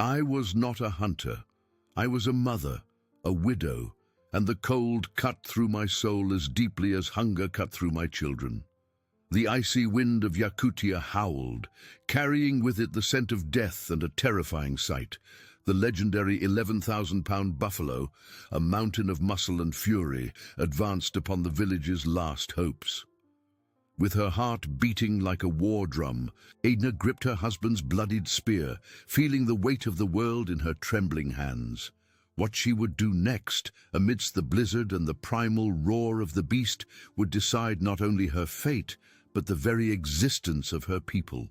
I was not a hunter. I was a mother, a widow, and the cold cut through my soul as deeply as hunger cut through my children. The icy wind of Yakutia howled, carrying with it the scent of death and a terrifying sight. The legendary 11,000-pound buffalo, a mountain of muscle and fury, advanced upon the village's last hopes. With her heart beating like a war drum, Edna gripped her husband's bloodied spear, feeling the weight of the world in her trembling hands. What she would do next, amidst the blizzard and the primal roar of the beast, would decide not only her fate, but the very existence of her people.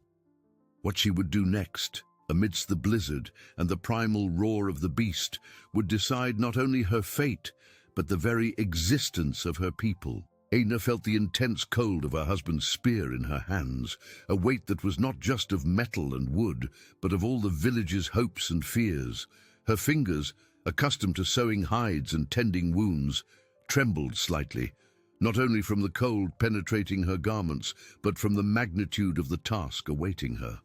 What she would do next, amidst the blizzard and the primal roar of the beast, would decide not only her fate, but the very existence of her people. Edna felt the intense cold of her husband's spear in her hands, a weight that was not just of metal and wood, but of all the village's hopes and fears. Her fingers, accustomed to sewing hides and tending wounds, trembled slightly, not only from the cold penetrating her garments, but from the magnitude of the task awaiting her.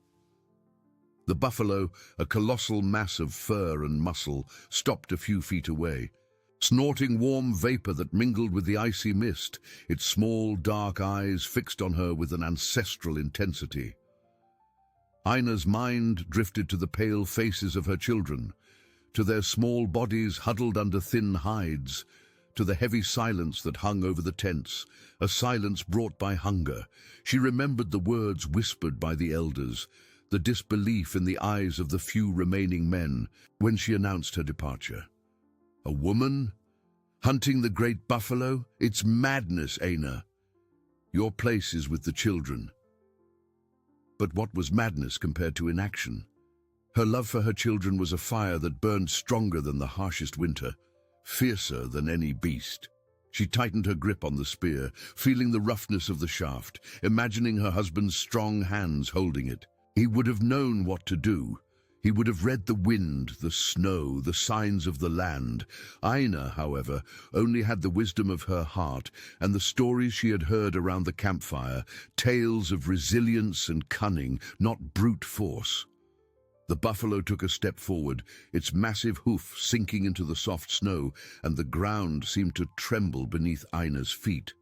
The buffalo, a colossal mass of fur and muscle, stopped a few feet away, snorting warm vapor that mingled with the icy mist, its small, dark eyes fixed on her with an ancestral intensity. Ina's mind drifted to the pale faces of her children, to their small bodies huddled under thin hides, to the heavy silence that hung over the tents, a silence brought by hunger. She remembered the words whispered by the elders, the disbelief in the eyes of the few remaining men when she announced her departure. A woman? Hunting the great buffalo? It's madness, Aina. Your place is with the children. But what was madness compared to inaction? Her love for her children was a fire that burned stronger than the harshest winter, fiercer than any beast. She tightened her grip on the spear, feeling the roughness of the shaft, imagining her husband's strong hands holding it. He would have known what to do. He would have read the wind, the snow, the signs of the land. Aina, however, only had the wisdom of her heart and the stories she had heard around the campfire, tales of resilience and cunning, not brute force. The buffalo took a step forward, its massive hoof sinking into the soft snow, and the ground seemed to tremble beneath Ina's feet.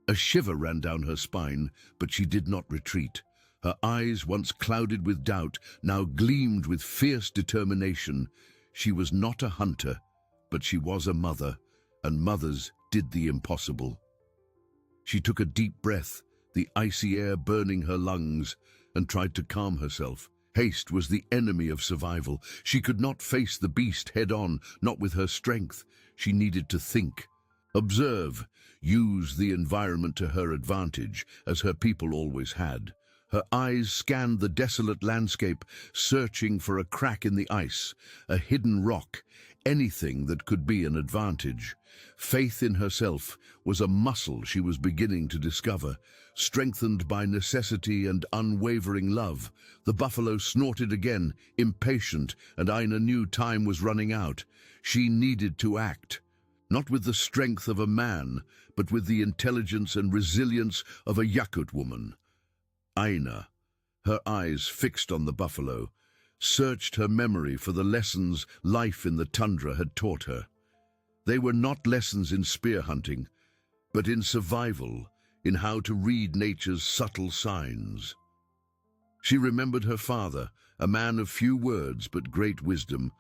A shiver ran down her spine, but she did not retreat. Her eyes, once clouded with doubt, now gleamed with fierce determination. She was not a hunter, but she was a mother, and mothers did the impossible. She took a deep breath, the icy air burning her lungs, and tried to calm herself. Haste was the enemy of survival. She could not face the beast head-on, not with her strength. She needed to think. Observe, use the environment to her advantage, as her people always had. Her eyes scanned the desolate landscape, searching for a crack in the ice, a hidden rock, anything that could be an advantage. Faith in herself was a muscle she was beginning to discover, strengthened by necessity and unwavering love. The buffalo snorted again, impatient, and Ina knew time was running out. She needed to act, not with the strength of a man, but with the intelligence and resilience of a YAKUT woman. Ina, her eyes fixed on the buffalo, searched her memory for the lessons life in the tundra had taught her. They were not lessons in spear hunting, but in survival, in how to read nature's subtle signs. She remembered her father, a man of few words but great wisdom,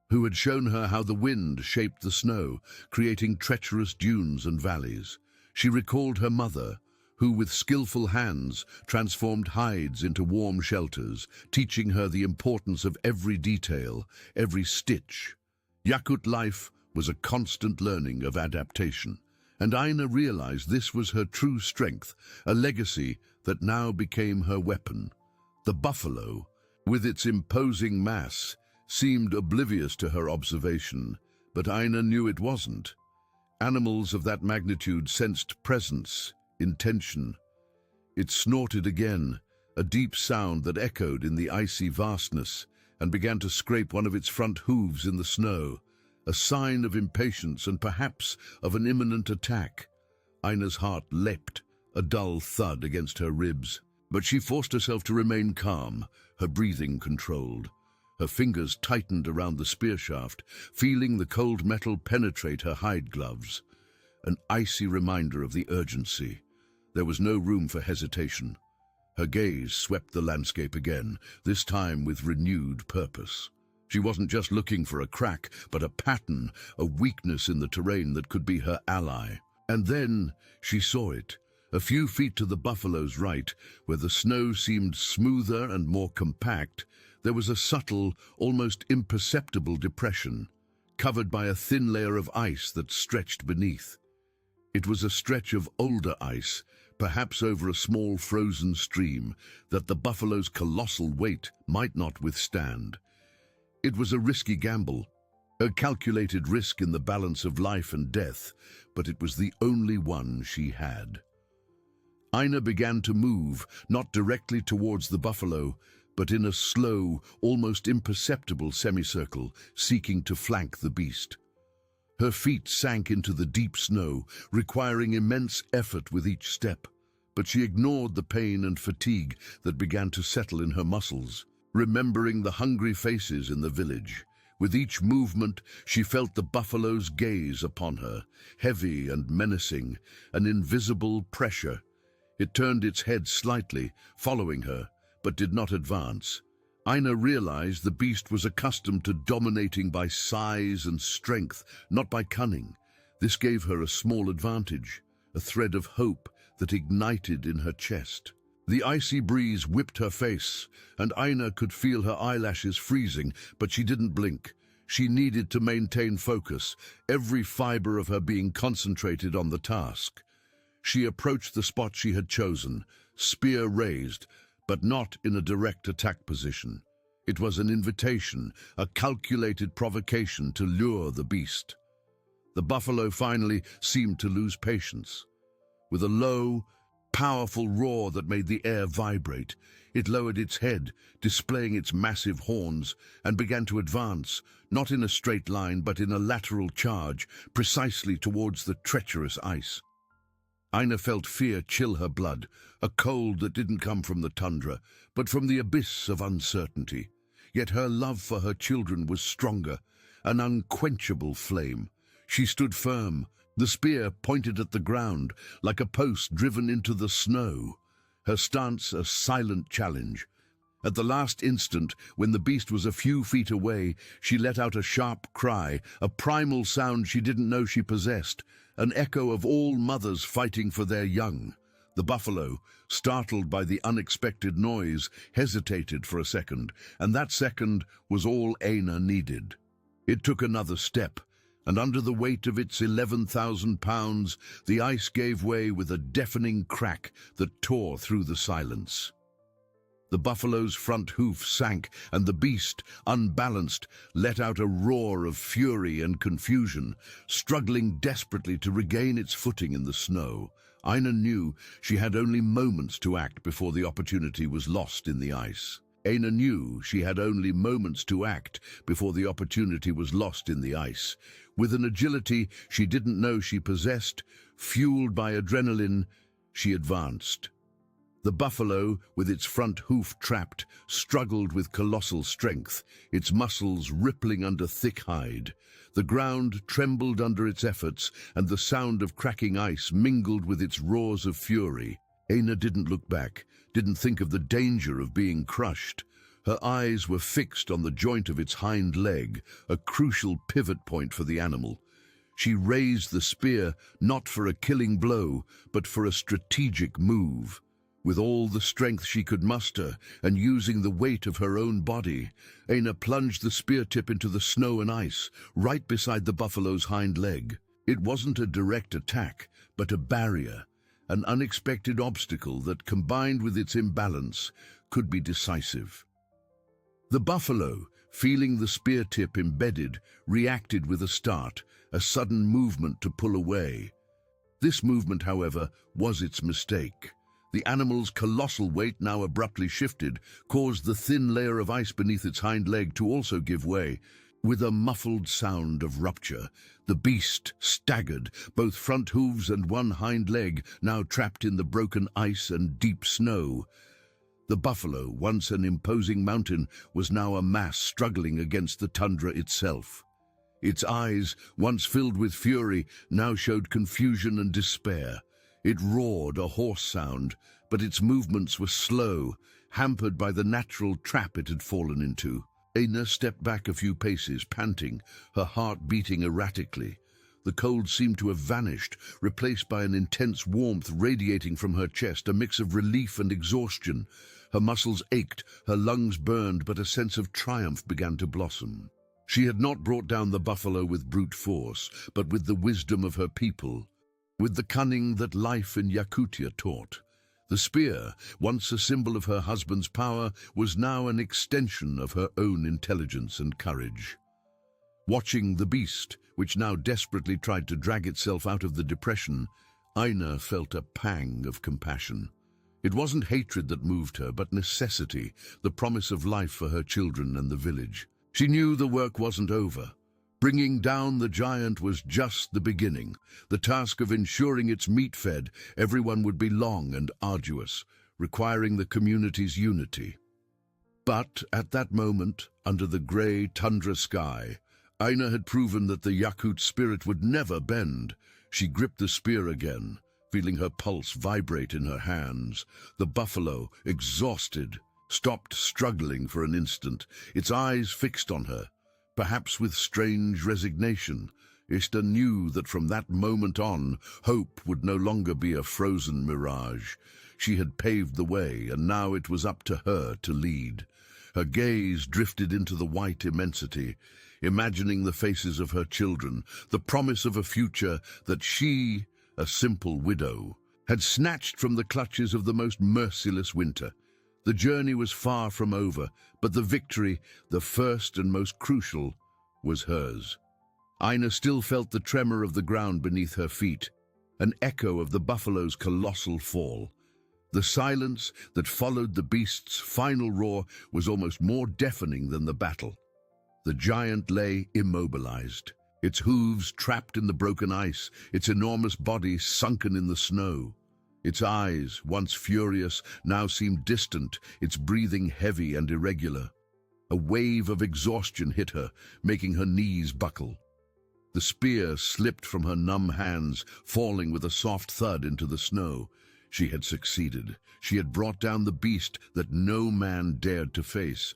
who had shown her how the wind shaped the snow, creating treacherous dunes and valleys. She recalled her mother, who with skillful hands transformed hides into warm shelters, teaching her the importance of every detail, every stitch. YAKUT life was a constant learning of adaptation, and Ina realized this was her true strength, a legacy that now became her weapon. The buffalo, with its imposing mass, seemed oblivious to her observation, but Ina knew it wasn't. Animals of that magnitude sensed presence, intention. It snorted again, a deep sound that echoed in the icy vastness, and began to scrape one of its front hooves in the snow, a sign of impatience and perhaps of an imminent attack. Ina's heart leapt, a dull thud against her ribs, but she forced herself to remain calm, her breathing controlled. Her fingers tightened around the spear shaft, feeling the cold metal penetrate her hide gloves. An icy reminder of the urgency. There was no room for hesitation. Her gaze swept the landscape again, this time with renewed purpose. She wasn't just looking for a crack, but a pattern, a weakness in the terrain that could be her ally. And then she saw it. A few feet to the buffalo's right, where the snow seemed smoother and more compact, there was a subtle, almost imperceptible depression, covered by a thin layer of ice that stretched beneath. It was a stretch of older ice, perhaps over a small frozen stream, that the buffalo's colossal weight might not withstand. It was a risky gamble, a calculated risk in the balance of life and death, but it was the only one she had. Aina began to move, not directly towards the buffalo, but in a slow, almost imperceptible semicircle, seeking to flank the beast. Her feet sank into the deep snow, requiring immense effort with each step, but she ignored the pain and fatigue that began to settle in her muscles, remembering the hungry faces in the village. With each movement, she felt the buffalo's gaze upon her, heavy and menacing, an invisible pressure. It turned its head slightly, following her, but did not advance. Aina realized the beast was accustomed to dominating by size and strength, not by cunning. This gave her a small advantage, a thread of hope that ignited in her chest. The icy breeze whipped her face, and Aina could feel her eyelashes freezing, but she didn't blink. She needed to maintain focus, every fiber of her being concentrated on the task. She approached the spot she had chosen, spear raised, but not in a direct attack position. It was an invitation, a calculated provocation to lure the beast. The buffalo finally seemed to lose patience. With a low, powerful roar that made the air vibrate, it lowered its head, displaying its massive horns, and began to advance, not in a straight line but in a lateral charge, precisely towards the treacherous ice. Aina felt fear chill her blood, a cold that didn't come from the tundra, but from the abyss of uncertainty. Yet her love for her children was stronger, an unquenchable flame. She stood firm, the spear pointed at the ground, like a post driven into the snow, her stance a silent challenge. At the last instant, when the beast was a few feet away, she let out a sharp cry, a primal sound she didn't know she possessed, an echo of all mothers fighting for their young. The buffalo, startled by the unexpected noise, hesitated for a second, and that second was all Aina needed. It took another step, and under the weight of its 11,000 pounds, the ice gave way with a deafening crack that tore through the silence. The buffalo's front hoof sank, and the beast, unbalanced, let out a roar of fury and confusion, struggling desperately to regain its footing in the snow. Aina knew she had only moments to act before the opportunity was lost in the ice. Aina knew she had only moments to act before the opportunity was lost in the ice. With an agility she didn't know she possessed, fueled by adrenaline, she advanced. The buffalo, with its front hoof trapped, struggled with colossal strength, its muscles rippling under thick hide. The ground trembled under its efforts, and the sound of cracking ice mingled with its roars of fury. Aina didn't look back, didn't think of the danger of being crushed. Her eyes were fixed on the joint of its hind leg, a crucial pivot point for the animal. She raised the spear not for a killing blow, but for a strategic move. With all the strength she could muster, and using the weight of her own body, Aina plunged the spear tip into the snow and ice, right beside the buffalo's hind leg. It wasn't a direct attack, but a barrier, an unexpected obstacle that, combined with its imbalance, could be decisive. The buffalo, feeling the spear tip embedded, reacted with a start, a sudden movement to pull away. This movement, however, was its mistake. The animal's colossal weight, now abruptly shifted, caused the thin layer of ice beneath its hind leg to also give way. With a muffled sound of rupture, the beast staggered, both front hooves and one hind leg now trapped in the broken ice and deep snow. The buffalo, once an imposing mountain, was now a mass struggling against the tundra itself. Its eyes, once filled with fury, now showed confusion and despair. It roared a hoarse sound, but its movements were slow, hampered by the natural trap it had fallen into. Aina stepped back a few paces, panting, her heart beating erratically. The cold seemed to have vanished, replaced by an intense warmth radiating from her chest, a mix of relief and exhaustion. Her muscles ached, her lungs burned, but a sense of triumph began to blossom. She had not brought down the buffalo with brute force, but with the wisdom of her people, with the cunning that life in Yakutia taught. The spear, once a symbol of her husband's power, was now an extension of her own intelligence and courage. Watching the beast, which now desperately tried to drag itself out of the depression, Aina felt a pang of compassion. It wasn't hatred that moved her, but necessity, the promise of life for her children and the village. She knew the work wasn't over. Bringing down the giant was just the beginning. The task of ensuring its meat fed everyone would be long and arduous, requiring the community's unity. But at that moment, under the grey tundra sky, Aina had proven that the YAKUT spirit would never bend. She gripped the spear again, feeling her pulse vibrate in her hands. The buffalo, exhausted, stopped struggling for an instant, its eyes fixed on her. Perhaps with strange resignation, Ishtar knew that from that moment on, hope would no longer be a frozen mirage. She had paved the way, and now it was up to her to lead. Her gaze drifted into the white immensity, imagining the faces of her children, the promise of a future that she, a simple widow, had snatched from the clutches of the most merciless winter. The journey was far from over, but the victory, the first and most crucial, was hers. Aina still felt the tremor of the ground beneath her feet, an echo of the buffalo's colossal fall. The silence that followed the beast's final roar was almost more deafening than the battle. The giant lay immobilized, its hooves trapped in the broken ice, its enormous body sunken in the snow. Its eyes, once furious, now seemed distant, its breathing heavy and irregular. A wave of exhaustion hit her, making her knees buckle. The spear slipped from her numb hands, falling with a soft thud into the snow. She had succeeded. She had brought down the beast that no man dared to face.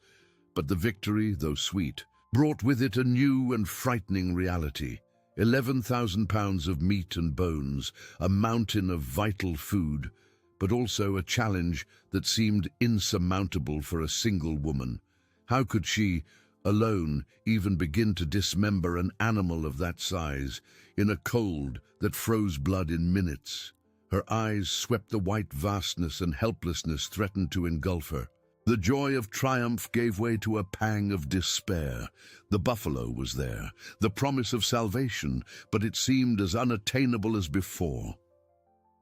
But the victory, though sweet, brought with it a new and frightening reality. 11,000 pounds of meat and bones, a mountain of vital food, but also a challenge that seemed insurmountable for a single woman. How could she, alone, even begin to dismember an animal of that size, in a cold that froze blood in minutes? Her eyes swept the white vastness, and helplessness threatened to engulf her. The joy of triumph gave way to a pang of despair. The buffalo was there, the promise of salvation, but it seemed as unattainable as before.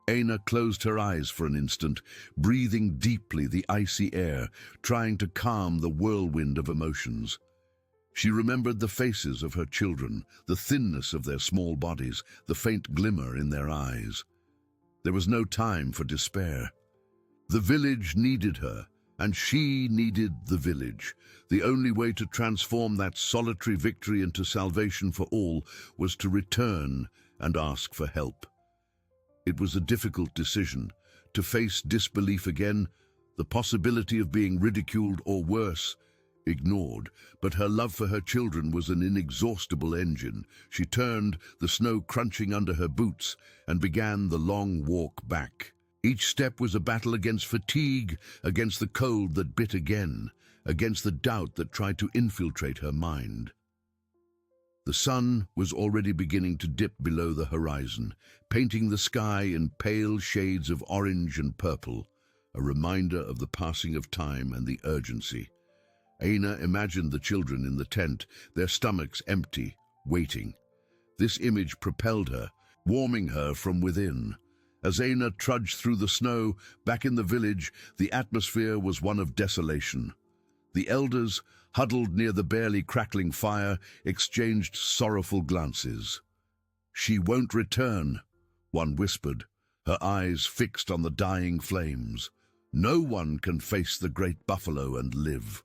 Aina closed her eyes for an instant, breathing deeply the icy air, trying to calm the whirlwind of emotions. She remembered the faces of her children, the thinness of their small bodies, the faint glimmer in their eyes. There was no time for despair. The village needed her, and she needed the village. The only way to transform that solitary victory into salvation for all was to return and ask for help. It was a difficult decision, to face disbelief again, the possibility of being ridiculed or worse, ignored, but her love for her children was an inexhaustible engine. She turned, the snow crunching under her boots, and began the long walk back. Each step was a battle against fatigue, against the cold that bit again, against the doubt that tried to infiltrate her mind. The sun was already beginning to dip below the horizon, painting the sky in pale shades of orange and purple, a reminder of the passing of time and the urgency. Aina imagined the children in the tent, their stomachs empty, waiting. This image propelled her, warming her from within. As Aina trudged through the snow, back in the village, the atmosphere was one of desolation. The elders, huddled near the barely crackling fire, exchanged sorrowful glances. "She won't return," one whispered, her eyes fixed on the dying flames. No one can face the great buffalo and live.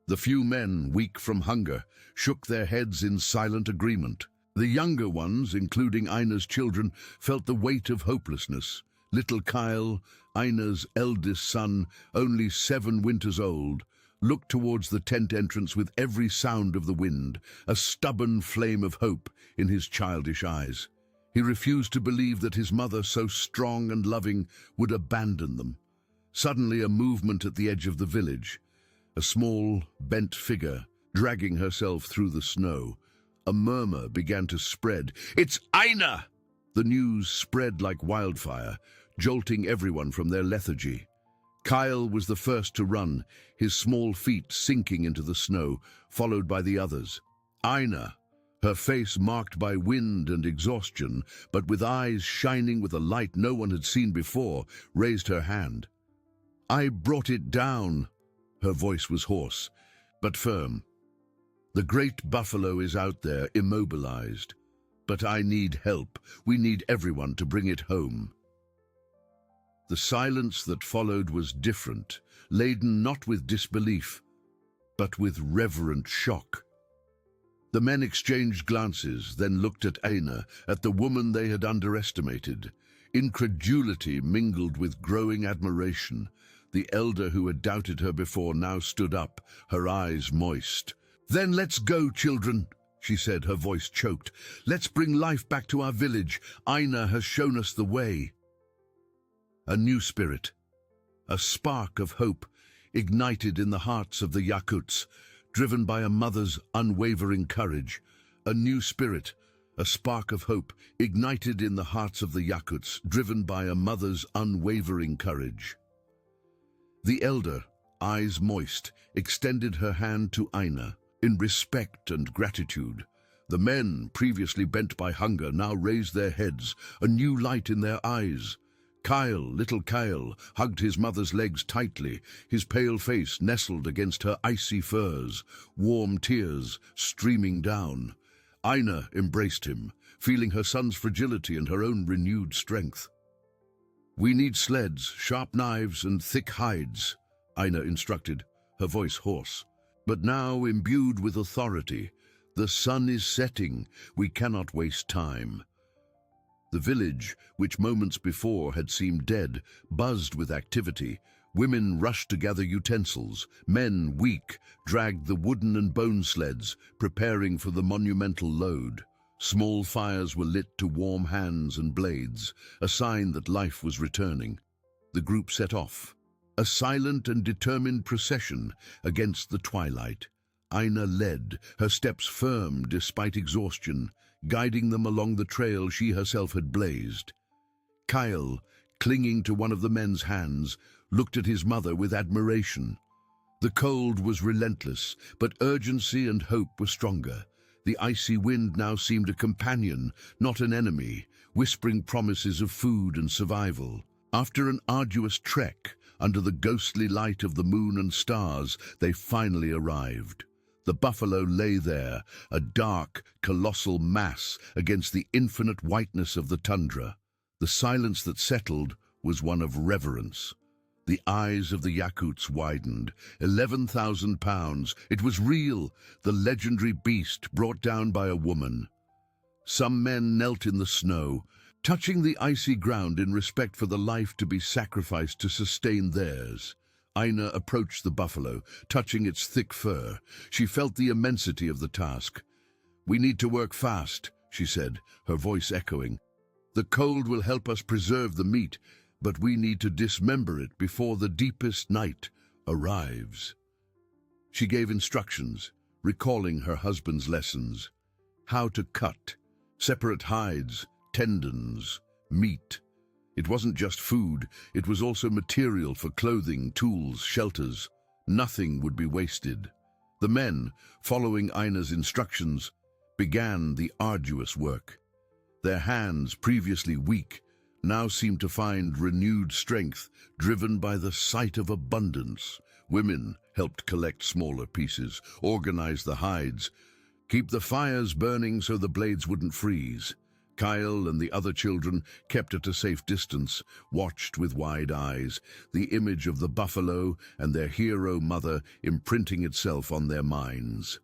The few men, weak from hunger, shook their heads in silent agreement. The younger ones, including Aina's children, felt the weight of hopelessness. Little Kyle, Aina's eldest son, only 7 winters old, looked towards the tent entrance with every sound of the wind, a stubborn flame of hope in his childish eyes. He refused to believe that his mother, so strong and loving, would abandon them. Suddenly, a movement at the edge of the village. A small, bent figure, dragging herself through the snow. A murmur began to spread. "It's Aina!" The news spread like wildfire, jolting everyone from their lethargy. Kyle was the first to run, his small feet sinking into the snow, followed by the others. Aina, her face marked by wind and exhaustion, but with eyes shining with a light no one had seen before, raised her hand. "I brought it down." Her voice was hoarse, but firm. "The great buffalo is out there, immobilized. But I need help. We need everyone to bring it home." The silence that followed was different, laden not with disbelief, but with reverent shock. The men exchanged glances, then looked at Aina, at the woman they had underestimated. Incredulity mingled with growing admiration. The elder who had doubted her before now stood up, her eyes moist. "Then let's go, children," she said, her voice choked. "Let's bring life back to our village. Aina has shown us the way." A new spirit, a spark of hope, ignited in the hearts of the YAKUTs, driven by a mother's unwavering courage. A new spirit, a spark of hope, ignited in the hearts of the YAKUTs, driven by a mother's unwavering courage. The elder, eyes moist, extended her hand to Aina. In respect and gratitude, the men, previously bent by hunger, now raised their heads, a new light in their eyes. Little Kyle, hugged his mother's legs tightly, his pale face nestled against her icy furs, warm tears streaming down. Aina embraced him, feeling her son's fragility and her own renewed strength. "We need sleds, sharp knives, and thick hides," Aina instructed, her voice hoarse. But now imbued with authority. "The sun is setting. We cannot waste time." The village, which moments before had seemed dead, buzzed with activity. Women rushed to gather utensils. Men, weak, dragged the wooden and bone sleds, preparing for the monumental load. Small fires were lit to warm hands and blades, a sign that life was returning. The group set off. A silent and determined procession against the twilight. Aina led, her steps firm despite exhaustion, guiding them along the trail she herself had blazed. Kyle, clinging to one of the men's hands, looked at his mother with admiration. The cold was relentless, but urgency and hope were stronger. The icy wind now seemed a companion, not an enemy, whispering promises of food and survival. After an arduous trek, under the ghostly light of the moon and stars, they finally arrived. The buffalo lay there, a dark, colossal mass against the infinite whiteness of the tundra. The silence that settled was one of reverence. The eyes of the YAKUTs widened. 11,000 pounds. It was real, the legendary beast brought down by a woman. Some men knelt in the snow, touching the icy ground in respect for the life to be sacrificed to sustain theirs. Aina approached the buffalo, touching its thick fur. She felt the immensity of the task. "We need to work fast," she said, her voice echoing. "The cold will help us preserve the meat, but we need to dismember it before the deepest night arrives." She gave instructions, recalling her husband's lessons. How to cut, separate hides, tendons, meat. It wasn't just food, it was also material for clothing, tools, shelters. Nothing would be wasted. The men, following Aina's instructions, began the arduous work. Their hands, previously weak, now seemed to find renewed strength, driven by the sight of abundance. Women helped collect smaller pieces, organize the hides, keep the fires burning so the blades wouldn't freeze. Kyle and the other children, kept at a safe distance, watched with wide eyes, the image of the buffalo and their hero mother imprinting itself on their minds.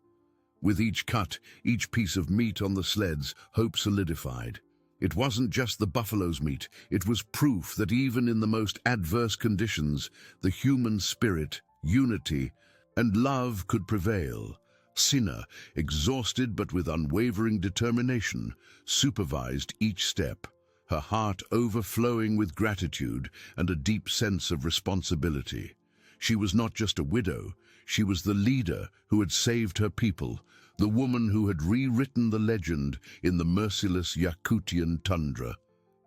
With each cut, each piece of meat on the sleds, hope solidified. It wasn't just the buffalo's meat, it was proof that even in the most adverse conditions, the human spirit, unity, and love could prevail. Sina, exhausted but with unwavering determination, supervised each step, her heart overflowing with gratitude and a deep sense of responsibility. She was not just a widow, she was the leader who had saved her people, the woman who had rewritten the legend in the merciless Yakutian tundra.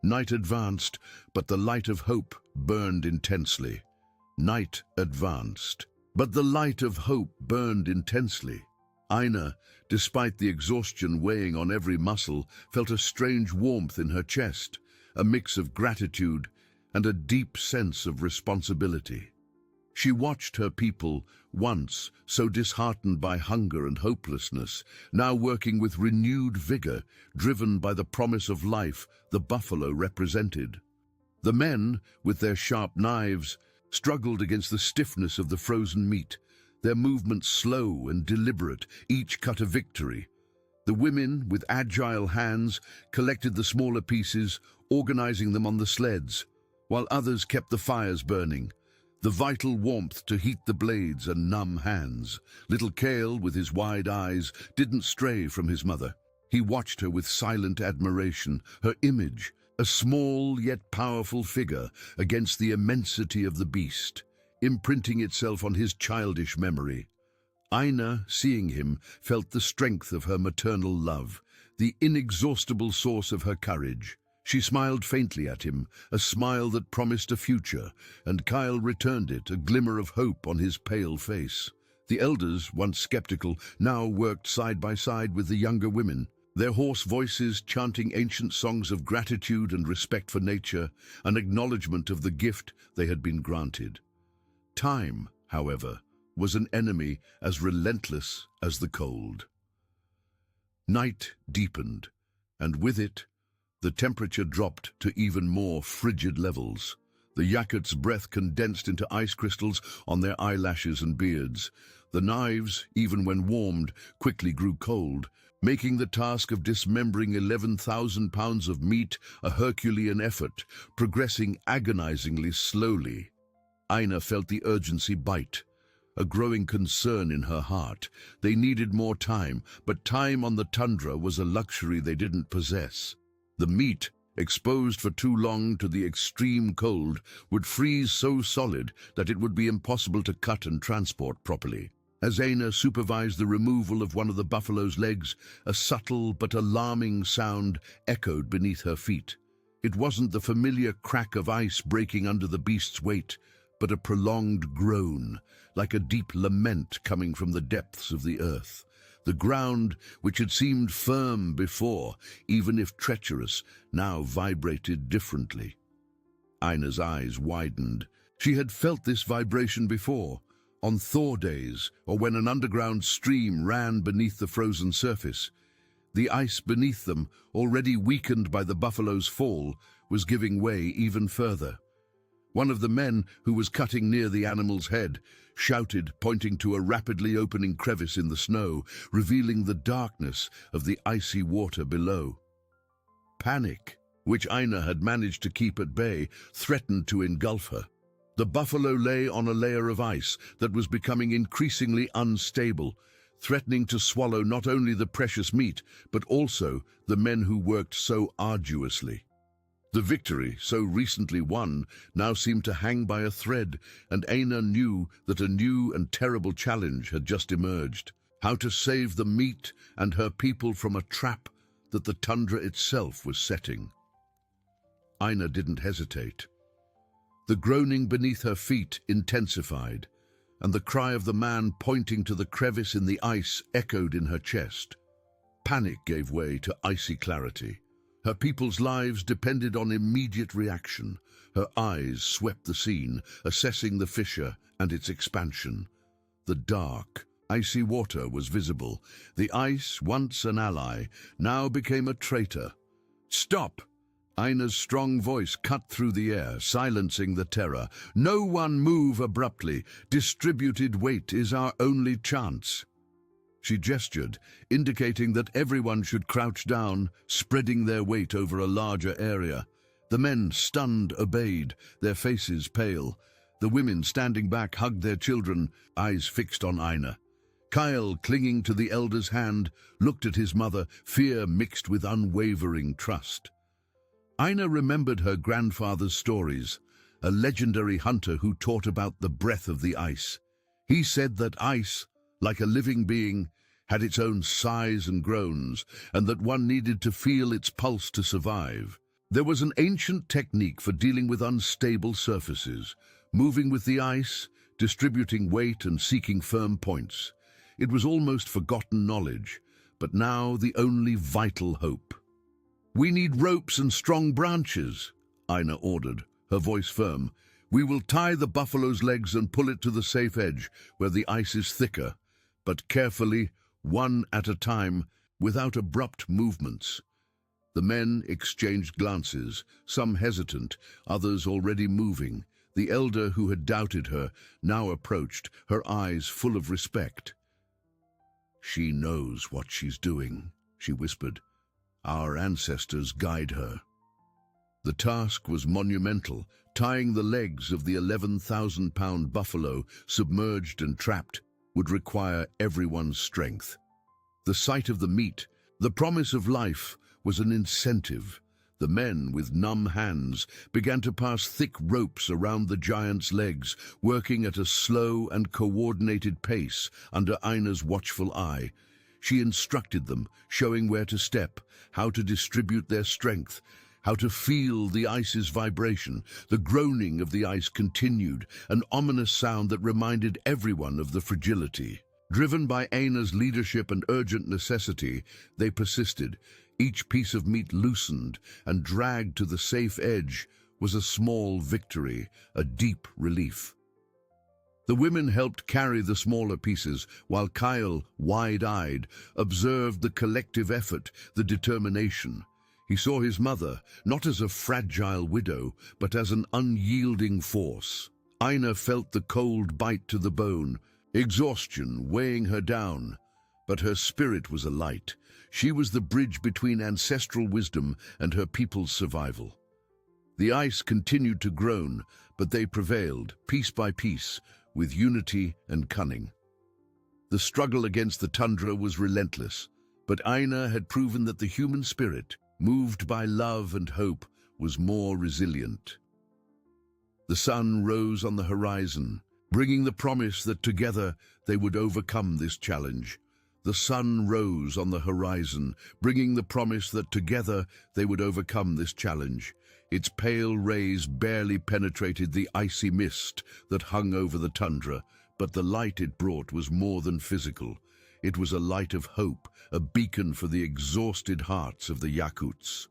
Night advanced, but the light of hope burned intensely. Night advanced, but the light of hope burned intensely. Aina, despite the exhaustion weighing on every muscle, felt a strange warmth in her chest, a mix of gratitude and a deep sense of responsibility. She watched her people, once so disheartened by hunger and hopelessness, now working with renewed vigor, driven by the promise of life the buffalo represented. The men, with their sharp knives, struggled against the stiffness of the frozen meat, their movements slow and deliberate, each cut a victory. The women, with agile hands, collected the smaller pieces, organizing them on the sleds, while others kept the fires burning, the vital warmth to heat the blades and numb hands. Little Cale, with his wide eyes, didn't stray from his mother. He watched her with silent admiration, her image, a small yet powerful figure against the immensity of the beast, imprinting itself on his childish memory. Aina, seeing him, felt the strength of her maternal love, the inexhaustible source of her courage. She smiled faintly at him, a smile that promised a future, and Kyle returned it, a glimmer of hope on his pale face. The elders, once skeptical, now worked side by side with the younger women, their hoarse voices chanting ancient songs of gratitude and respect for nature, an acknowledgement of the gift they had been granted. Time, however, was an enemy as relentless as the cold. Night deepened, and with it, the temperature dropped to even more frigid levels. The Yakut's breath condensed into ice crystals on their eyelashes and beards. The knives, even when warmed, quickly grew cold, making the task of dismembering 11,000 pounds of meat a Herculean effort, progressing agonizingly slowly. Aina felt the urgency bite, a growing concern in her heart. They needed more time, but time on the tundra was a luxury they didn't possess. The meat, exposed for too long to the extreme cold, would freeze so solid that it would be impossible to cut and transport properly. As Aina supervised the removal of one of the buffalo's legs, a subtle but alarming sound echoed beneath her feet. It wasn't the familiar crack of ice breaking under the beast's weight, but a prolonged groan, like a deep lament coming from the depths of the earth. The ground, which had seemed firm before, even if treacherous, now vibrated differently. Aina's eyes widened. She had felt this vibration before, on thaw days, or when an underground stream ran beneath the frozen surface. The ice beneath them, already weakened by the buffalo's fall, was giving way even further. One of the men, who was cutting near the animal's head, shouted, pointing to a rapidly opening crevice in the snow, revealing the darkness of the icy water below. Panic, which Aina had managed to keep at bay, threatened to engulf her. The buffalo lay on a layer of ice that was becoming increasingly unstable, threatening to swallow not only the precious meat, but also the men who worked so arduously. The victory, so recently won, now seemed to hang by a thread, and Aina knew that a new and terrible challenge had just emerged: how to save the meat and her people from a trap that the tundra itself was setting. Aina didn't hesitate. The groaning beneath her feet intensified, and the cry of the man pointing to the crevice in the ice echoed in her chest. Panic gave way to icy clarity. Her people's lives depended on immediate reaction. Her eyes swept the scene, assessing the fissure and its expansion. The dark, icy water was visible. The ice, once an ally, now became a traitor, Stop! Aina's strong voice cut through the air, silencing the terror. No one move abruptly. Distributed weight is our only chance. She gestured, indicating that everyone should crouch down, spreading their weight over a larger area. The men, stunned, obeyed, their faces pale. The women, standing back, hugged their children, eyes fixed on Aina. Kyle, clinging to the elder's hand, looked at his mother, fear mixed with unwavering trust. Aina remembered her grandfather's stories, a legendary hunter who taught about the breath of the ice. He said that ice, like a living being, had its own sighs and groans, and that one needed to feel its pulse to survive. There was an ancient technique for dealing with unstable surfaces, moving with the ice, distributing weight and seeking firm points. It was almost forgotten knowledge, but now the only vital hope. "We need ropes and strong branches," Aina ordered, her voice firm. "We will tie the buffalo's legs and pull it to the safe edge, where the ice is thicker, but carefully, one at a time, without abrupt movements." The men exchanged glances, some hesitant, others already moving. The elder who had doubted her now approached, her eyes full of respect. "She knows what she's doing," she whispered. "Our ancestors guide her." The task was monumental, tying the legs of the 11,000-pound buffalo, submerged and trapped, would require everyone's strength. The sight of the meat, the promise of life, was an incentive. The men, with numb hands, began to pass thick ropes around the giant's legs, working at a slow and coordinated pace under Aina's watchful eye. She instructed them, showing where to step, how to distribute their strength, how to feel the ice's vibration. The groaning of the ice continued, an ominous sound that reminded everyone of the fragility. Driven by Aina's leadership and urgent necessity, they persisted. Each piece of meat loosened and dragged to the safe edge was a small victory, a deep relief. The women helped carry the smaller pieces, while Kyle, wide-eyed, observed the collective effort, the determination. He saw his mother, not as a fragile widow, but as an unyielding force. Aina felt the cold bite to the bone, exhaustion weighing her down, but her spirit was alight. She was the bridge between ancestral wisdom and her people's survival. The ice continued to groan, but they prevailed, piece by piece, with unity and cunning. The struggle against the tundra was relentless, but Aina had proven that the human spirit, moved by love and hope, was more resilient. The sun rose on the horizon, bringing the promise that together they would overcome this challenge. The sun rose on the horizon, bringing the promise that together they would overcome this challenge. Its pale rays barely penetrated the icy mist that hung over the tundra, but the light it brought was more than physical. It was a light of hope, a beacon for the exhausted hearts of the YAKUTs.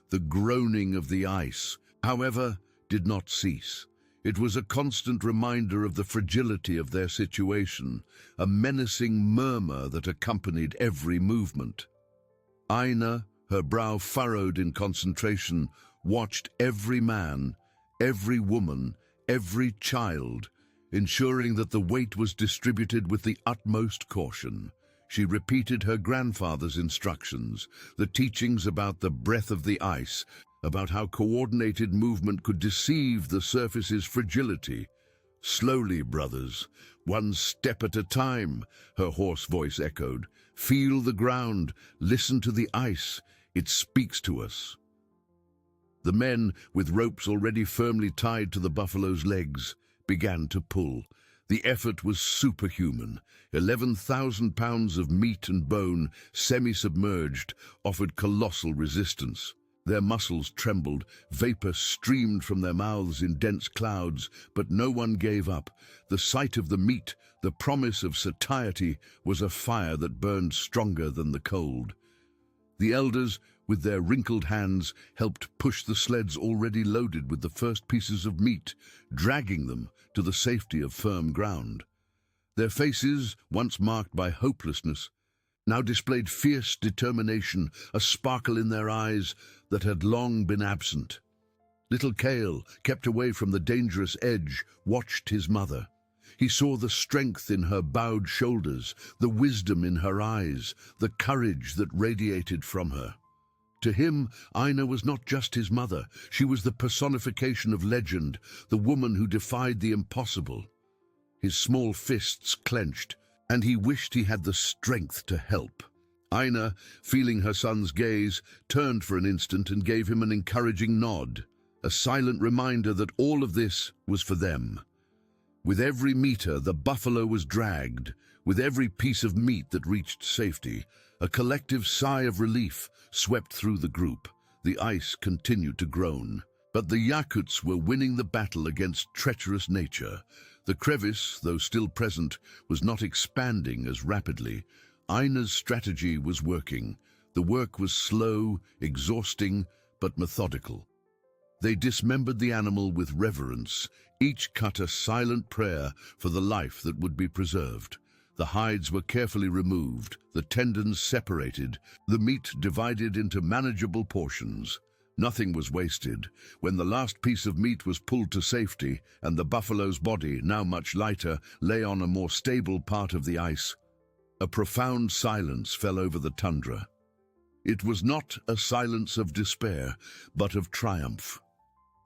The groaning of the ice, however, did not cease. It was a constant reminder of the fragility of their situation, a menacing murmur that accompanied every movement. Aina, her brow furrowed in concentration, watched every man, every woman, every child, ensuring that the weight was distributed with the utmost caution. She repeated her grandfather's instructions, the teachings about the breath of the ice, about how coordinated movement could deceive the surface's fragility. "Slowly, brothers, one step at a time," her hoarse voice echoed. "Feel the ground, listen to the ice, it speaks to us." The men, with ropes already firmly tied to the buffalo's legs, began to pull. The effort was superhuman. 11,000 pounds of meat and bone, semi-submerged, offered colossal resistance. Their muscles trembled, vapor streamed from their mouths in dense clouds, but no one gave up. The sight of the meat, the promise of satiety, was a fire that burned stronger than the cold. The elders, with their wrinkled hands, helped push the sleds already loaded with the first pieces of meat, dragging them to the safety of firm ground. Their faces, once marked by hopelessness, now displayed fierce determination, a sparkle in their eyes that had long been absent. Little Kale, kept away from the dangerous edge, watched his mother. He saw the strength in her bowed shoulders, the wisdom in her eyes, the courage that radiated from her. To him, Aina was not just his mother. She was the personification of legend, the woman who defied the impossible. His small fists clenched, and he wished he had the strength to help. Aina, feeling her son's gaze, turned for an instant and gave him an encouraging nod, a silent reminder that all of this was for them. With every meter, the buffalo was dragged. With every piece of meat that reached safety, a collective sigh of relief swept through the group. The ice continued to groan. But the Yakuts were winning the battle against treacherous nature. The crevice, though still present, was not expanding as rapidly. Aina's strategy was working. The work was slow, exhausting, but methodical. They dismembered the animal with reverence, each cut a silent prayer for the life that would be preserved. The hides were carefully removed, the tendons separated, the meat divided into manageable portions. Nothing was wasted. When the last piece of meat was pulled to safety and the buffalo's body, now much lighter, lay on a more stable part of the ice, a profound silence fell over the tundra. It was not a silence of despair, but of triumph.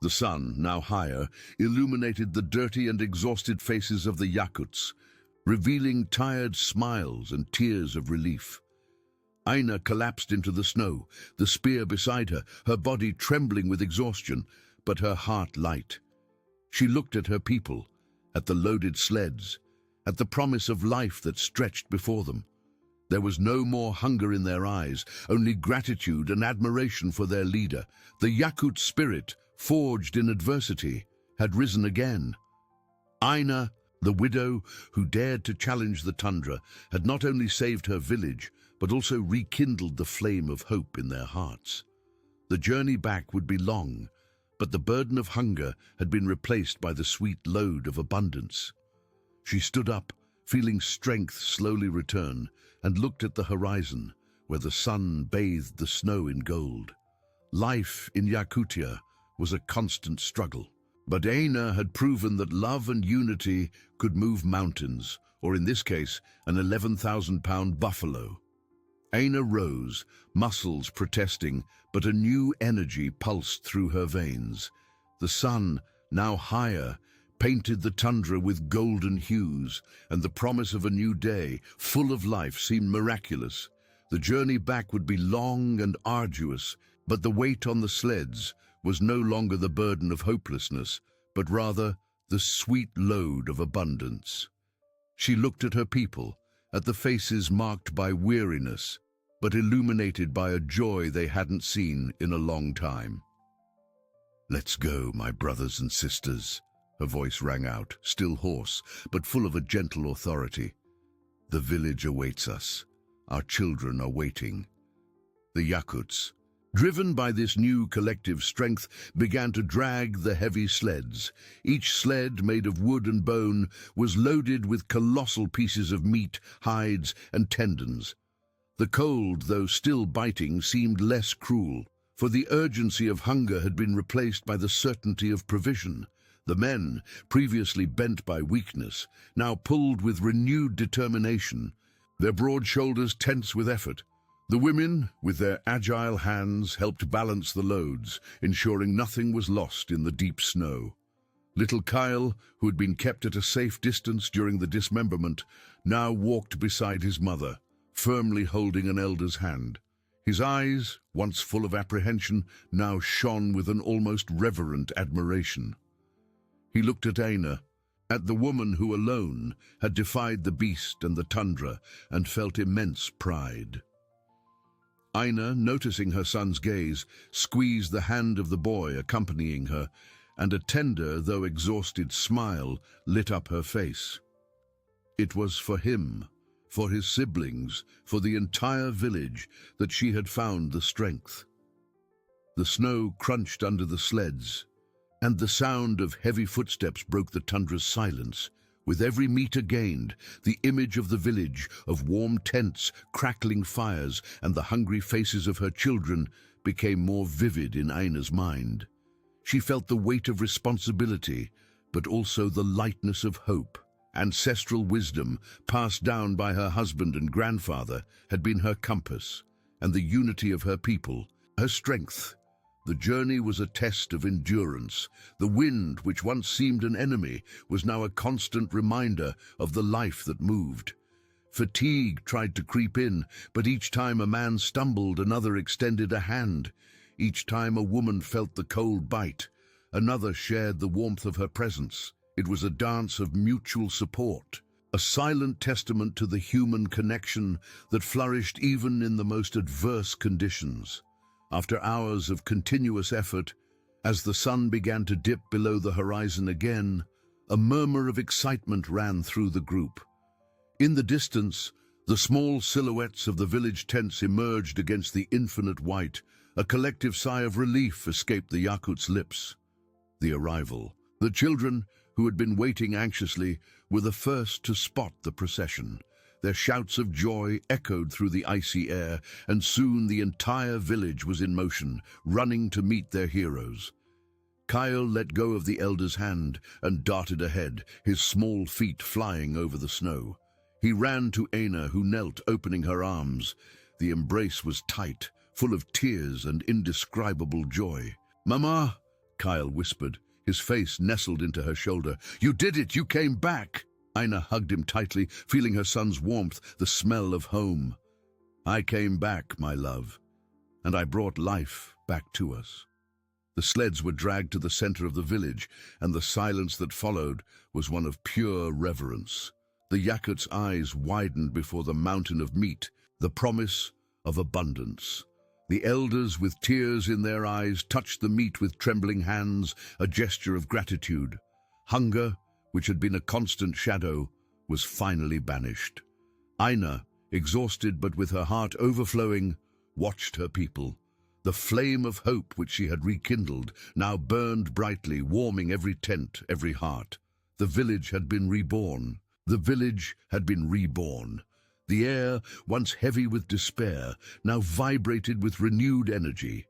The sun, now higher, illuminated the dirty and exhausted faces of the Yakuts, revealing tired smiles and tears of relief. Aina collapsed into the snow, the spear beside her, her body trembling with exhaustion, but her heart light. She looked at her people, at the loaded sleds, at the promise of life that stretched before them. There was no more hunger in their eyes, only gratitude and admiration for their leader. The Yakut spirit, forged in adversity, had risen again. Aina, the widow who dared to challenge the tundra, had not only saved her village, but also rekindled the flame of hope in their hearts. The journey back would be long, but the burden of hunger had been replaced by the sweet load of abundance. She stood up, feeling strength slowly return, and looked at the horizon, where the sun bathed the snow in gold. Life in Yakutia was a constant struggle. But Aina had proven that love and unity could move mountains, or in this case, an 11,000-pound buffalo. Aina rose, muscles protesting, but a new energy pulsed through her veins. The sun, now higher, painted the tundra with golden hues, and the promise of a new day, full of life, seemed miraculous. The journey back would be long and arduous, but the weight on the sleds was no longer the burden of hopelessness, but rather the sweet load of abundance. She looked at her people, at the faces marked by weariness, but illuminated by a joy they hadn't seen in a long time. "Let's go, my brothers and sisters," her voice rang out, still hoarse, but full of a gentle authority. "The village awaits us. Our children are waiting." The Yakuts, driven by this new collective strength, began to drag the heavy sleds. Each sled, made of wood and bone, was loaded with colossal pieces of meat, hides, and tendons. The cold, though still biting, seemed less cruel, for the urgency of hunger had been replaced by the certainty of provision. The men, previously bent by weakness, now pulled with renewed determination, their broad shoulders tense with effort. The women, with their agile hands, helped balance the loads, ensuring nothing was lost in the deep snow. Little Kyle, who had been kept at a safe distance during the dismemberment, now walked beside his mother, firmly holding an elder's hand. His eyes, once full of apprehension, now shone with an almost reverent admiration. He looked at Aina, at the woman who alone had defied the beast and the tundra, and felt immense pride. Aina, noticing her son's gaze, squeezed the hand of the boy accompanying her, and a tender, though exhausted, smile lit up her face. It was for him, for his siblings, for the entire village, that she had found the strength. The snow crunched under the sleds, and the sound of heavy footsteps broke the tundra's silence With every meter gained, the image of the village, of warm tents, crackling fires, and the hungry faces of her children became more vivid in Aina's mind. She felt the weight of responsibility, but also the lightness of hope. Ancestral wisdom, passed down by her husband and grandfather, had been her compass, and the unity of her people, her strength. The journey was a test of endurance. The wind, which once seemed an enemy, was now a constant reminder of the life that moved. Fatigue tried to creep in, but each time a man stumbled, another extended a hand. Each time a woman felt the cold bite, another shared the warmth of her presence. It was a dance of mutual support, a silent testament to the human connection that flourished even in the most adverse conditions. After hours of continuous effort, as the sun began to dip below the horizon again, a murmur of excitement ran through the group. In the distance, the small silhouettes of the village tents emerged against the infinite white. A collective sigh of relief escaped the YAKUT's lips. The arrival. The children, who had been waiting anxiously, were the first to spot the procession. Their shouts of joy echoed through the icy air, and soon the entire village was in motion, running to meet their heroes. Kyle let go of the elder's hand and darted ahead, his small feet flying over the snow. He ran to Aina, who knelt, opening her arms. The embrace was tight, full of tears and indescribable joy. "Mama," Kyle whispered, his face nestled into her shoulder. "You did it! You came back!" Aina hugged him tightly, feeling her son's warmth, the smell of home. "I came back, my love, and I brought life back to us." The sleds were dragged to the center of the village, and the silence that followed was one of pure reverence. The YAKUT's eyes widened before the mountain of meat, the promise of abundance. The elders, with tears in their eyes, touched the meat with trembling hands, a gesture of gratitude. Hunger, which had been a constant shadow, was finally banished. Aina, exhausted but with her heart overflowing, watched her people. The flame of hope which she had rekindled now burned brightly, warming every tent, every heart. The village had been reborn. The village had been reborn. The air, once heavy with despair, now vibrated with renewed energy.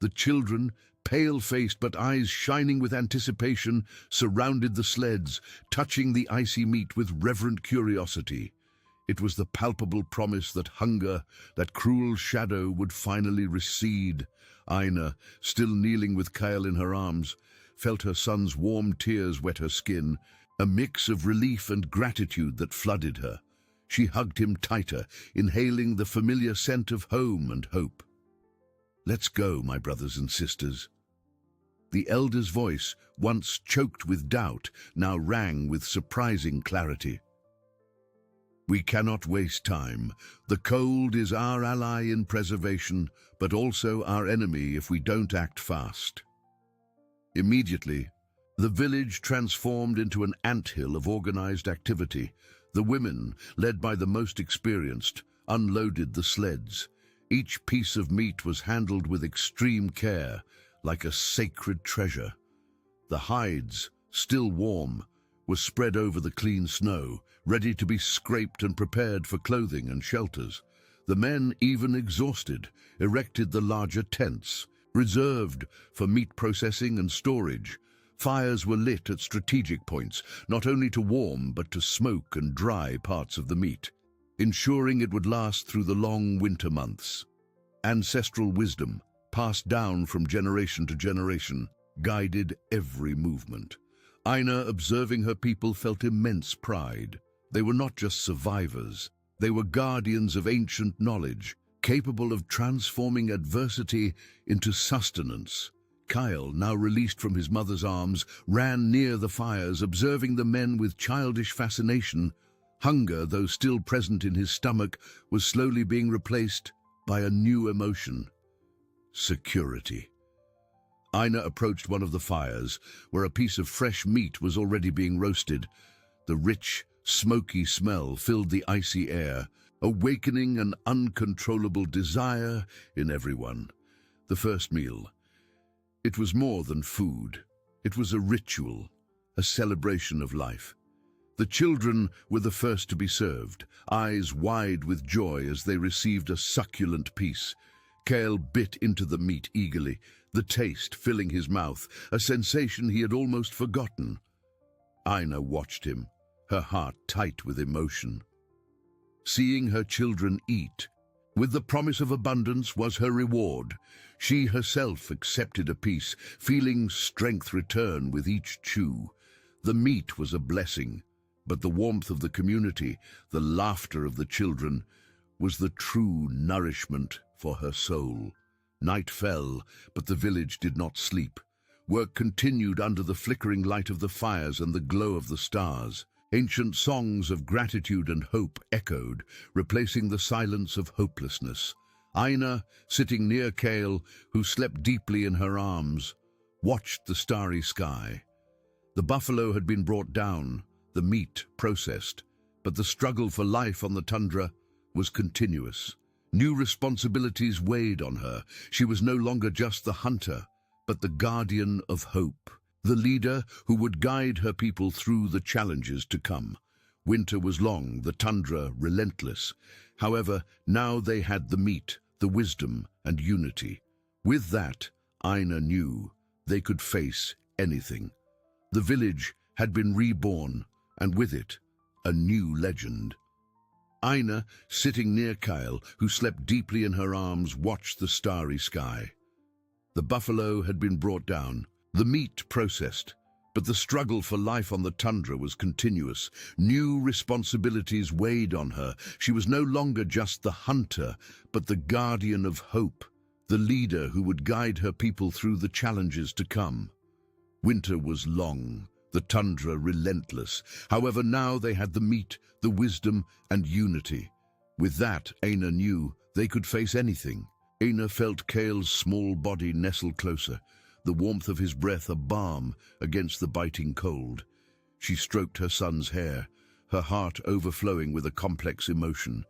The children, pale-faced but eyes shining with anticipation, surrounded the sleds, touching the icy meat with reverent curiosity. It was the palpable promise that hunger, that cruel shadow, would finally recede. Aina, still kneeling with Kyle in her arms, felt her son's warm tears wet her skin, a mix of relief and gratitude that flooded her. She hugged him tighter, inhaling the familiar scent of home and hope. "Let's go, my brothers and sisters." The elder's voice, once choked with doubt, now rang with surprising clarity. "We cannot waste time. The cold is our ally in preservation, but also our enemy if we don't act fast." Immediately, the village transformed into an anthill of organized activity. The women, led by the most experienced, unloaded the sleds. Each piece of meat was handled with extreme care, like a sacred treasure. The hides, still warm, were spread over the clean snow, ready to be scraped and prepared for clothing and shelters. The men, even exhausted, erected the larger tents, reserved for meat processing and storage. Fires were lit at strategic points, not only to warm but to smoke and dry parts of the meat, ensuring it would last through the long winter months. Ancestral wisdom, passed down from generation to generation, guided every movement. Aina, observing her people, felt immense pride. They were not just survivors. They were guardians of ancient knowledge, capable of transforming adversity into sustenance. Kyle, now released from his mother's arms, ran near the fires, observing the men with childish fascination. Hunger, though still present in his stomach, was slowly being replaced by a new emotion: security. Aina approached one of the fires, where a piece of fresh meat was already being roasted. The rich, smoky smell filled the icy air, awakening an uncontrollable desire in everyone. The first meal. It was more than food. It was a ritual, a celebration of life. The children were the first to be served, eyes wide with joy as they received a succulent piece. Kale bit into the meat eagerly, the taste filling his mouth, a sensation he had almost forgotten. Aina watched him, her heart tight with emotion. Seeing her children eat, with the promise of abundance, was her reward. She herself accepted a piece, feeling strength return with each chew. The meat was a blessing, but the warmth of the community, the laughter of the children, was the true nourishment for her soul. Night fell, but the village did not sleep. Work continued under the flickering light of the fires and the glow of the stars. Ancient songs of gratitude and hope echoed, replacing the silence of hopelessness. Aina, sitting near Kale, who slept deeply in her arms, watched the starry sky. The buffalo had been brought down, the meat processed, but the struggle for life on the tundra was continuous. New responsibilities weighed on her. She was no longer just the hunter, but the guardian of hope, the leader who would guide her people through the challenges to come. Winter was long, the tundra relentless. However, now they had the meat, the wisdom, and unity. With that, Aina knew they could face anything. The village had been reborn, and with it, a new legend. Aina, sitting near Kyle, who slept deeply in her arms, watched the starry sky. The buffalo had been brought down, the meat processed, but the struggle for life on the tundra was continuous. New responsibilities weighed on her. She was no longer just the hunter, but the guardian of hope, the leader who would guide her people through the challenges to come. Winter was long, the tundra relentless. However, now they had the meat, the wisdom, and unity. With that, Aina knew they could face anything. Aina felt Kale's small body nestle closer, the warmth of his breath a balm against the biting cold. She stroked her son's hair, her heart overflowing with a complex emotion,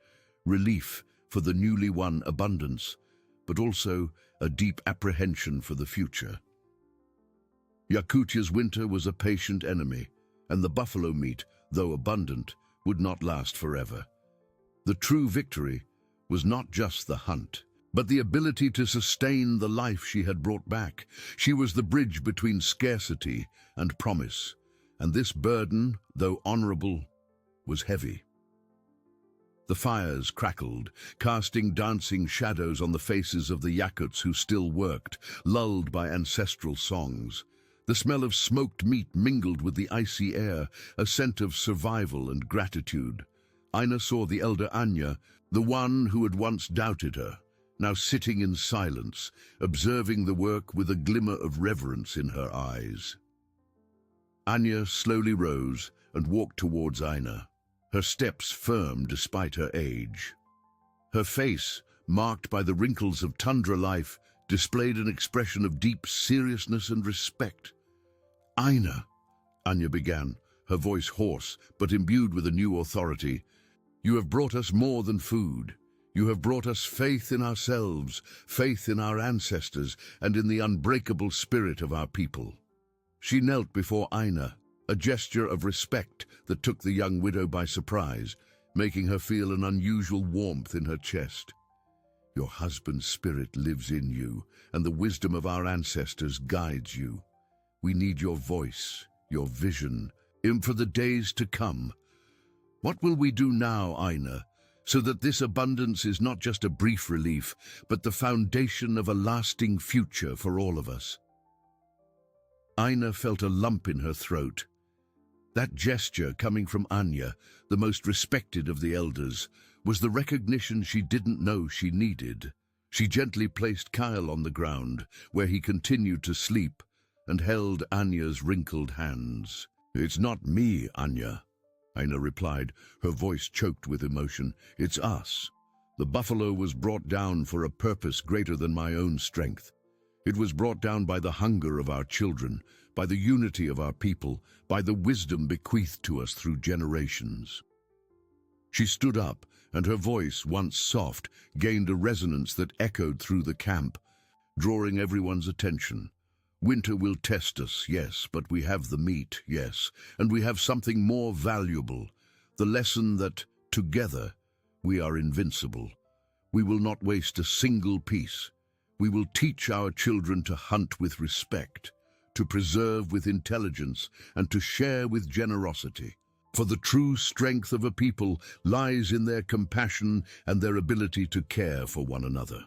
relief for the newly won abundance, but also a deep apprehension for the future. Yakutia's winter was a patient enemy, and the buffalo meat, though abundant, would not last forever. The true victory was not just the hunt, but the ability to sustain the life she had brought back. She was the bridge between scarcity and promise, and this burden, though honorable, was heavy. The fires crackled, casting dancing shadows on the faces of the Yakuts who still worked, lulled by ancestral songs. The smell of smoked meat mingled with the icy air, a scent of survival and gratitude. Aina saw the elder Anya, the one who had once doubted her, now sitting in silence, observing the work with a glimmer of reverence in her eyes. Anya slowly rose and walked towards Aina, her steps firm despite her age. Her face, marked by the wrinkles of tundra life, displayed an expression of deep seriousness and respect. "Aina," Anya began, her voice hoarse but imbued with a new authority, "you have brought us more than food. You have brought us faith in ourselves, faith in our ancestors, and in the unbreakable spirit of our people." She knelt before Aina, a gesture of respect that took the young widow by surprise, making her feel an unusual warmth in her chest. "Your husband's spirit lives in you, and the wisdom of our ancestors guides you. We need your voice, your vision, for the days to come. What will we do now, Aina, so that this abundance is not just a brief relief, but the foundation of a lasting future for all of us?" Aina felt a lump in her throat. That gesture coming from Anya, the most respected of the elders, was the recognition she didn't know she needed. She gently placed Kyle on the ground, where he continued to sleep, and held Anya's wrinkled hands. "It's not me, Anya," Aina replied, her voice choked with emotion. "It's us. The buffalo was brought down for a purpose greater than my own strength. It was brought down by the hunger of our children, by the unity of our people, by the wisdom bequeathed to us through generations." She stood up, and her voice, once soft, gained a resonance that echoed through the camp, drawing everyone's attention. Winter will test us, yes, but we have the meat, yes, and we have something more valuable, the lesson that, together, we are invincible. We will not waste a single piece. We will teach our children to hunt with respect, to preserve with intelligence, and to share with generosity. For the true strength of a people lies in their compassion and their ability to care for one another.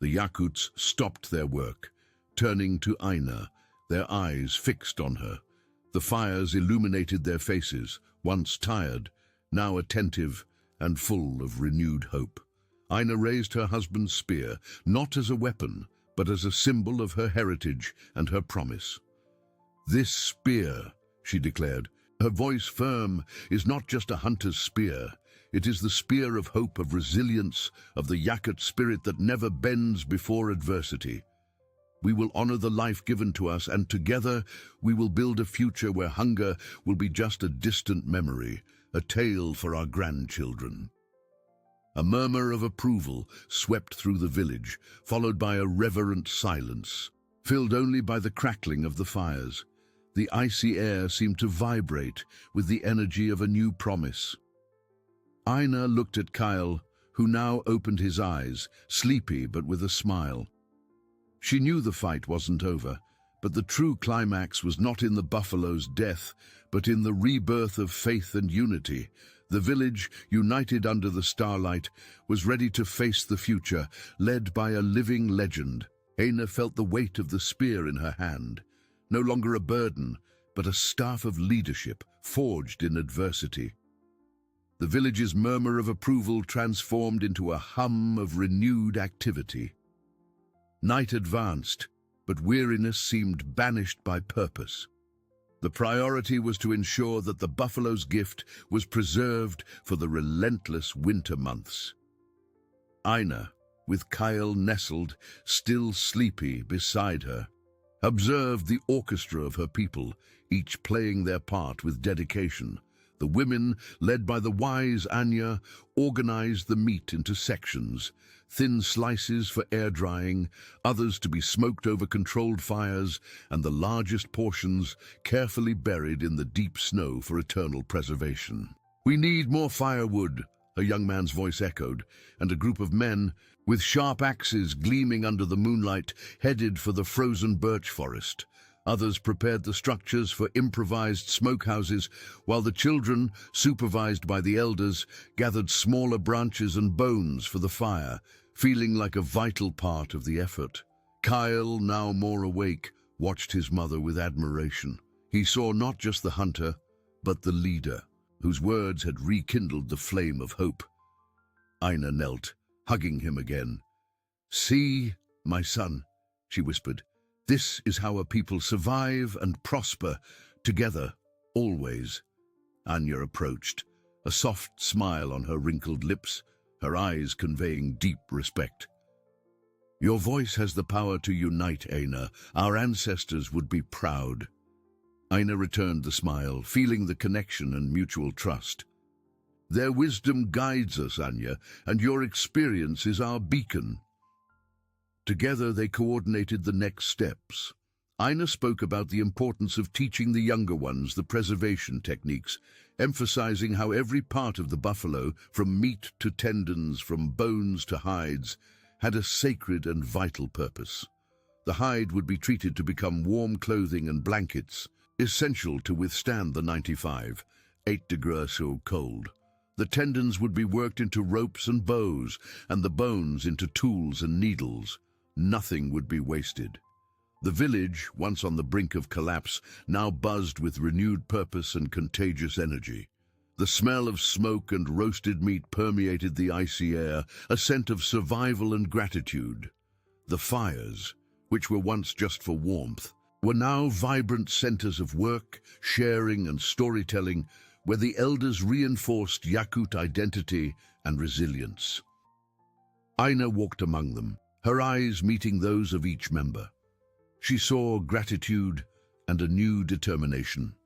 The Yakuts stopped their work, turning to Aina, their eyes fixed on her. The fires illuminated their faces, once tired, now attentive and full of renewed hope. Aina raised her husband's spear, not as a weapon, but as a symbol of her heritage and her promise. "This spear," she declared, her voice firm, "is not just a hunter's spear. It is the spear of hope, of resilience, of the YAKUT spirit that never bends before adversity. We will honor the life given to us, and together we will build a future where hunger will be just a distant memory, a tale for our grandchildren." A murmur of approval swept through the village, followed by a reverent silence, filled only by the crackling of the fires. The icy air seemed to vibrate with the energy of a new promise. Aina looked at Kyle, who now opened his eyes, sleepy but with a smile. She knew the fight wasn't over, but the true climax was not in the buffalo's death, but in the rebirth of faith and unity. The village, united under the starlight, was ready to face the future, led by a living legend. Aina felt the weight of the spear in her hand, no longer a burden, but a staff of leadership forged in adversity. The village's murmur of approval transformed into a hum of renewed activity. Night advanced, but weariness seemed banished by purpose. The priority was to ensure that the buffalo's gift was preserved for the relentless winter months. Aina, with Kyle nestled, still sleepy, beside her, observed the orchestra of her people, each playing their part with dedication. The women, led by the wise Anya, organized the meat into sections, thin slices for air drying, others to be smoked over controlled fires, and the largest portions carefully buried in the deep snow for eternal preservation. "We need more firewood," a young man's voice echoed, and a group of men, with sharp axes gleaming under the moonlight, headed for the frozen birch forest. Others prepared the structures for improvised smokehouses, while the children, supervised by the elders, gathered smaller branches and bones for the fire, feeling like a vital part of the effort. Kyle, now more awake, watched his mother with admiration. He saw not just the hunter, but the leader, whose words had rekindled the flame of hope. Aina knelt, hugging him again. "See, my son," she whispered. "This is how a people survive and prosper, together, always." Anya approached, a soft smile on her wrinkled lips, her eyes conveying deep respect. "Your voice has the power to unite, Aina. Our ancestors would be proud." Aina returned the smile, feeling the connection and mutual trust. "Their wisdom guides us, Anya, and your experience is our beacon." Together they coordinated the next steps. Aina spoke about the importance of teaching the younger ones the preservation techniques, emphasizing how every part of the buffalo, from meat to tendons, from bones to hides, had a sacred and vital purpose. The hide would be treated to become warm clothing and blankets, essential to withstand the 95.8 degrees cold. The tendons would be worked into ropes and bows, and the bones into tools and needles. Nothing would be wasted. The village, once on the brink of collapse, now buzzed with renewed purpose and contagious energy. The smell of smoke and roasted meat permeated the icy air, a scent of survival and gratitude. The fires, which were once just for warmth, were now vibrant centers of work, sharing, and storytelling, where the elders reinforced YAKUT identity and resilience. Aina walked among them, her eyes meeting those of each member. She saw gratitude and a new determination.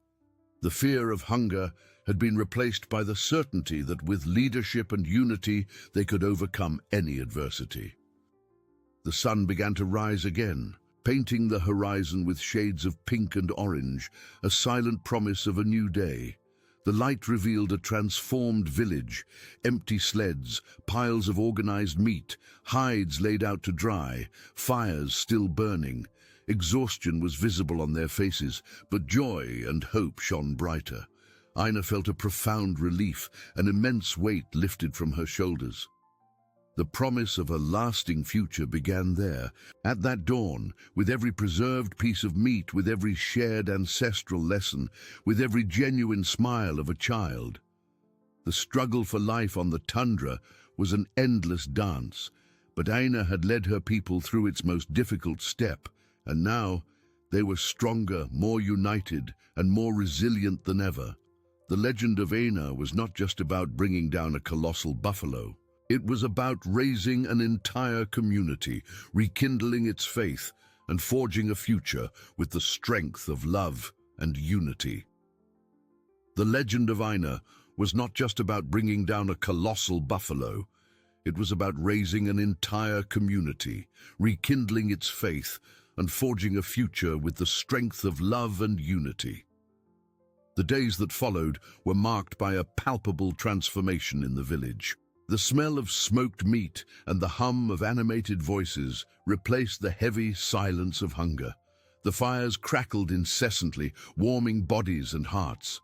The fear of hunger had been replaced by the certainty that with leadership and unity they could overcome any adversity. The sun began to rise again, painting the horizon with shades of pink and orange, a silent promise of a new day. The light revealed a transformed village, empty sleds, piles of organized meat, hides laid out to dry, fires still burning. Exhaustion was visible on their faces, but joy and hope shone brighter. Aina felt a profound relief, an immense weight lifted from her shoulders. The promise of a lasting future began there, at that dawn, with every preserved piece of meat, with every shared ancestral lesson, with every genuine smile of a child. The struggle for life on the tundra was an endless dance, but Aina had led her people through its most difficult step, and now they were stronger, more united, and more resilient than ever. The legend of Aina was not just about bringing down a colossal buffalo. It was about raising an entire community, rekindling its faith, and forging a future with the strength of love and unity. The legend of Aina was not just about bringing down a colossal buffalo. It was about raising an entire community, rekindling its faith, and forging a future with the strength of love and unity. The days that followed were marked by a palpable transformation in the village. The smell of smoked meat and the hum of animated voices replaced the heavy silence of hunger. The fires crackled incessantly, warming bodies and hearts.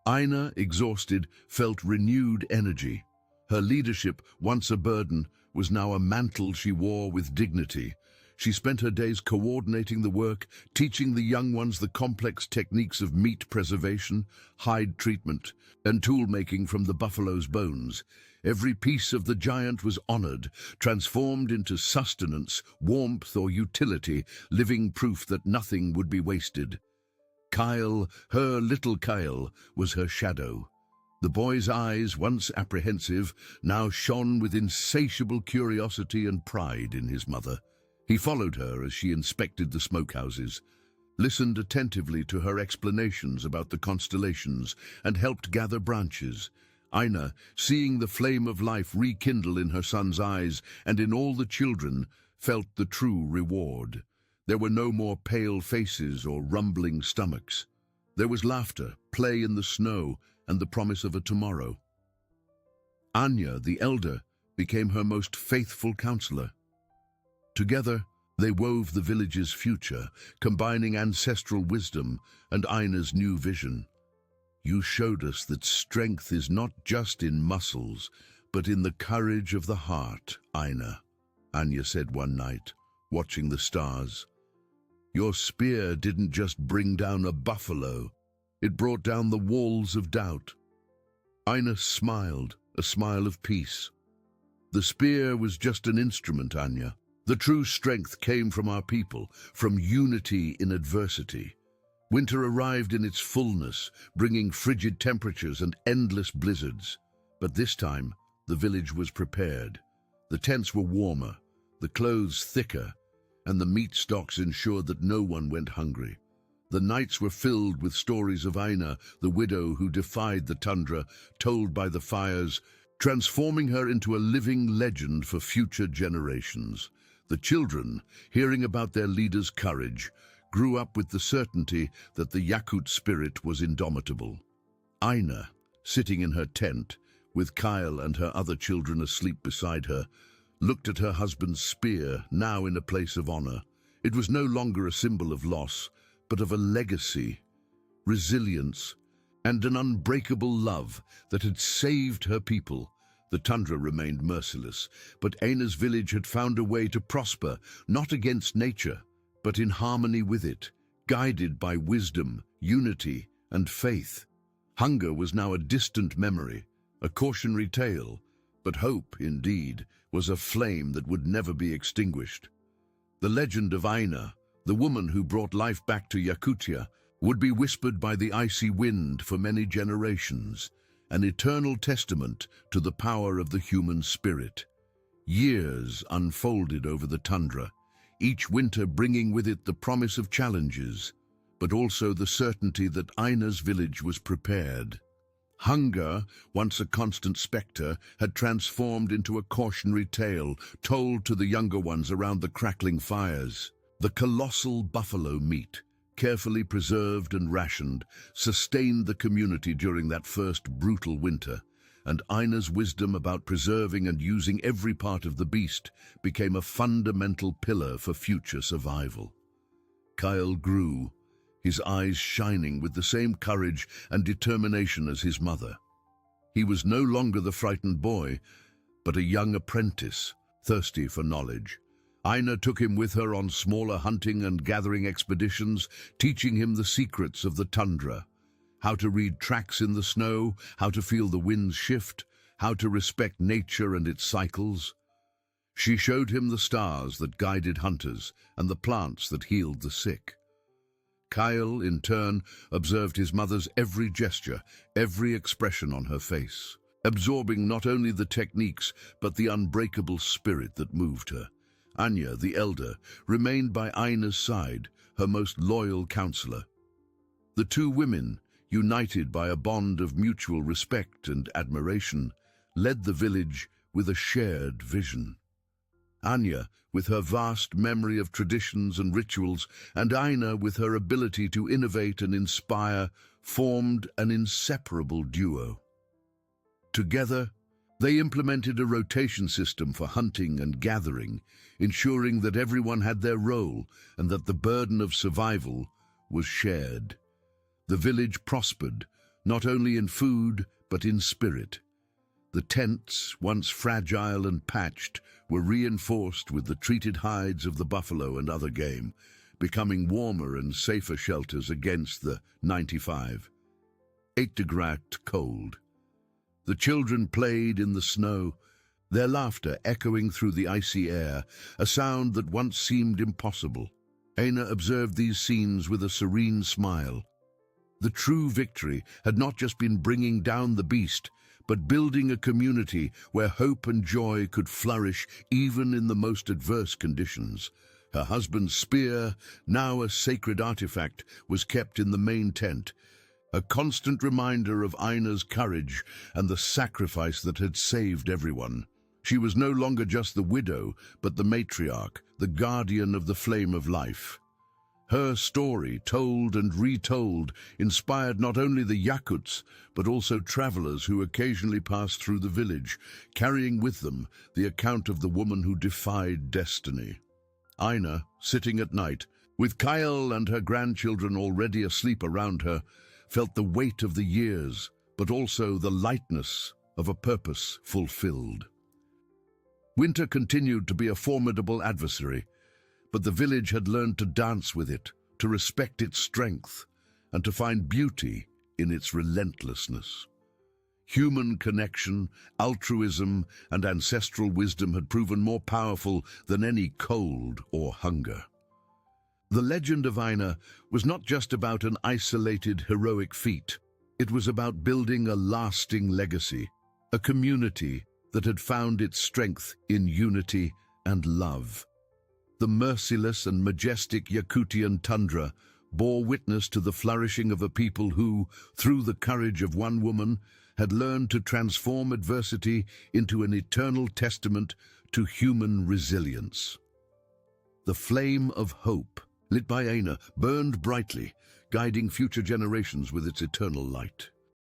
Aina, exhausted, felt renewed energy. Her leadership, once a burden, was now a mantle she wore with dignity. She spent her days coordinating the work, teaching the young ones the complex techniques of meat preservation, hide treatment, and tool-making from the buffalo's bones. Every piece of the giant was honored, transformed into sustenance, warmth, or utility, living proof that nothing would be wasted. Kyle, her little Kyle, was her shadow. The boy's eyes, once apprehensive, now shone with insatiable curiosity and pride in his mother. He followed her as she inspected the smokehouses, listened attentively to her explanations about the constellations, and helped gather branches. Aina, seeing the flame of life rekindle in her son's eyes and in all the children, felt the true reward. There were no more pale faces or rumbling stomachs. There was laughter, play in the snow, and the promise of a tomorrow. Anya, the elder, became her most faithful counselor. Together, they wove the village's future, combining ancestral wisdom and Aina's new vision. You showed us that strength is not just in muscles, but in the courage of the heart, Aina, Anya said one night, watching the stars. Your spear didn't just bring down a buffalo, it brought down the walls of doubt. Aina smiled, a smile of peace. The spear was just an instrument, Anya. The true strength came from our people, from unity in adversity. Winter arrived in its fullness, bringing frigid temperatures and endless blizzards. But this time, the village was prepared. The tents were warmer, the clothes thicker, and the meat stocks ensured that no one went hungry. The nights were filled with stories of Aina, the widow who defied the tundra, told by the fires, transforming her into a living legend for future generations. The children, hearing about their leader's courage, grew up with the certainty that the YAKUT spirit was indomitable. Aina, sitting in her tent, with Kyle and her other children asleep beside her, looked at her husband's spear, now in a place of honor. It was no longer a symbol of loss, but of a legacy, resilience, and an unbreakable love that had saved her people. The tundra remained merciless, but Aina's village had found a way to prosper, not against nature, but in harmony with it, guided by wisdom, unity, and faith. Hunger was now a distant memory, a cautionary tale, but hope, indeed, was a flame that would never be extinguished. The legend of Aina, the woman who brought life back to Yakutia, would be whispered by the icy wind for many generations, an eternal testament to the power of the human spirit. Years unfolded over the tundra, each winter bringing with it the promise of challenges, but also the certainty that Aina's village was prepared. Hunger, once a constant spectre, had transformed into a cautionary tale told to the younger ones around the crackling fires. The colossal buffalo meat, carefully preserved and rationed, sustained the community during that first brutal winter, and Aina's wisdom about preserving and using every part of the beast became a fundamental pillar for future survival. Kyle grew, his eyes shining with the same courage and determination as his mother. He was no longer the frightened boy, but a young apprentice, thirsty for knowledge. Aina took him with her on smaller hunting and gathering expeditions, teaching him the secrets of the tundra, how to read tracks in the snow, how to feel the winds shift, how to respect nature and its cycles. She showed him the stars that guided hunters and the plants that healed the sick. Kyle, in turn, observed his mother's every gesture, every expression on her face, absorbing not only the techniques but the unbreakable spirit that moved her. Anya, the elder, remained by Aina's side, her most loyal counselor. The two women, united by a bond of mutual respect and admiration, led the village with a shared vision. Anya, with her vast memory of traditions and rituals, and Aina, with her ability to innovate and inspire, formed an inseparable duo. Together, they implemented a rotation system for hunting and gathering, ensuring that everyone had their role and that the burden of survival was shared. The village prospered, not only in food, but in spirit. The tents, once fragile and patched, were reinforced with the treated hides of the buffalo and other game, becoming warmer and safer shelters against the 95-8-degree cold. The children played in the snow, their laughter echoing through the icy air, a sound that once seemed impossible. Aina observed these scenes with a serene smile. The true victory had not just been bringing down the beast, but building a community where hope and joy could flourish even in the most adverse conditions. Her husband's spear, now a sacred artifact, was kept in the main tent, a constant reminder of Aina's courage and the sacrifice that had saved everyone. She was no longer just the widow, but the matriarch, the guardian of the flame of life. Her story, told and retold, inspired not only the YAKUTs, but also travelers who occasionally passed through the village, carrying with them the account of the woman who defied destiny. Aina, sitting at night, with Kyle and her grandchildren already asleep around her, felt the weight of the years, but also the lightness of a purpose fulfilled. Winter continued to be a formidable adversary, but the village had learned to dance with it, to respect its strength, and to find beauty in its relentlessness. Human connection, altruism, and ancestral wisdom had proven more powerful than any cold or hunger. The legend of Aina was not just about an isolated heroic feat. It was about building a lasting legacy, a community that had found its strength in unity and love. The merciless and majestic Yakutian tundra bore witness to the flourishing of a people who, through the courage of one woman, had learned to transform adversity into an eternal testament to human resilience. The flame of hope, lit by Aina, burned brightly, guiding future generations with its eternal light.